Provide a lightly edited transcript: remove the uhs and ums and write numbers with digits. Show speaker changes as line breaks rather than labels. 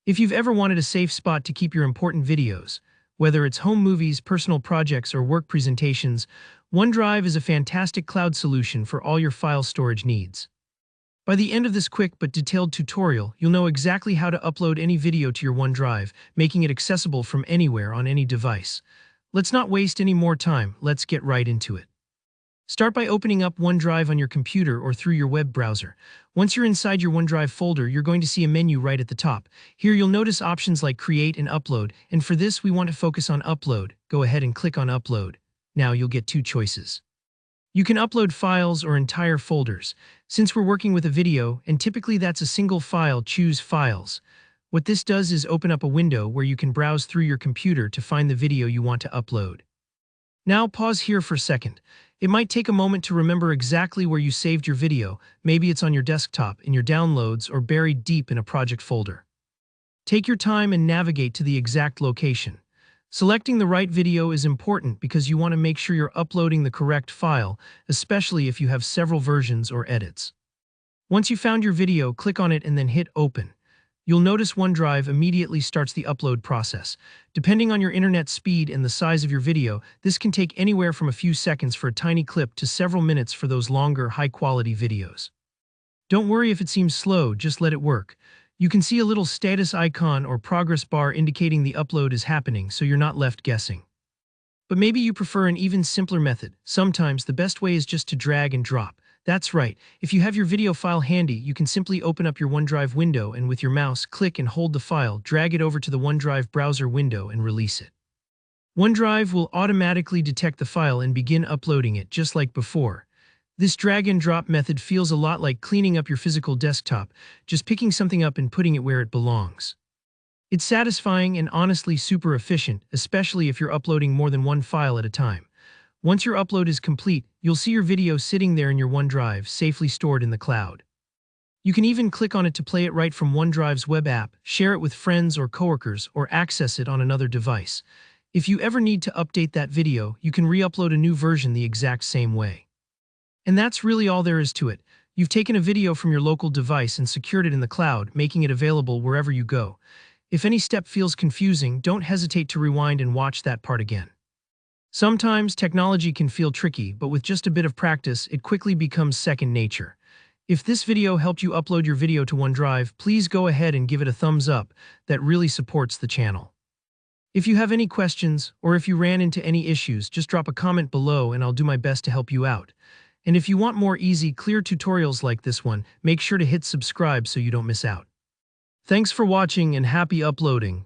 If you've ever wanted a safe spot to keep your important videos, whether it's home movies, personal projects, or work presentations, OneDrive is a fantastic cloud solution for all your file storage needs. By the end of this quick but detailed tutorial, you'll know exactly how to upload any video to your OneDrive, making it accessible from anywhere on any device. Let's not waste any more time, let's get right into it. Start by opening up OneDrive on your computer or through your web browser. Once you're inside your OneDrive folder, you're going to see a menu right at the top. Here you'll notice options like Create and Upload, and for this we want to focus on Upload. Go ahead and click on Upload. Now you'll get two choices. You can upload files or entire folders. Since we're working with a video, and typically that's a single file, choose Files. What this does is open up a window where you can browse through your computer to find the video you want to upload. Now pause here for a second. It might take a moment to remember exactly where you saved your video. Maybe it's on your desktop, in your downloads, or buried deep in a project folder. Take your time and navigate to the exact location. Selecting the right video is important because you want to make sure you're uploading the correct file, especially if you have several versions or edits. Once you found your video, click on it and then hit Open. You'll notice OneDrive immediately starts the upload process. Depending on your internet speed and the size of your video, this can take anywhere from a few seconds for a tiny clip to several minutes for those longer, high-quality videos. Don't worry if it seems slow, just let it work. You can see a little status icon or progress bar indicating the upload is happening, so you're not left guessing. But maybe you prefer an even simpler method. Sometimes the best way is just to drag and drop. That's right, if you have your video file handy, you can simply open up your OneDrive window and with your mouse, click and hold the file, drag it over to the OneDrive browser window and release it. OneDrive will automatically detect the file and begin uploading it just like before. This drag and drop method feels a lot like cleaning up your physical desktop, just picking something up and putting it where it belongs. It's satisfying and honestly super efficient, especially if you're uploading more than one file at a time. Once your upload is complete, you'll see your video sitting there in your OneDrive, safely stored in the cloud. You can even click on it to play it right from OneDrive's web app, share it with friends or coworkers, or access it on another device. If you ever need to update that video, you can re-upload a new version the exact same way. And that's really all there is to it. You've taken a video from your local device and secured it in the cloud, making it available wherever you go. If any step feels confusing, don't hesitate to rewind and watch that part again. Sometimes technology can feel tricky, but with just a bit of practice, it quickly becomes second nature. If this video helped you upload your video to OneDrive, please go ahead and give it a thumbs up. That really supports the channel. If you have any questions, or if you ran into any issues, just drop a comment below and I'll do my best to help you out. And if you want more easy, clear tutorials like this one, make sure to hit subscribe so you don't miss out. Thanks for watching and happy uploading.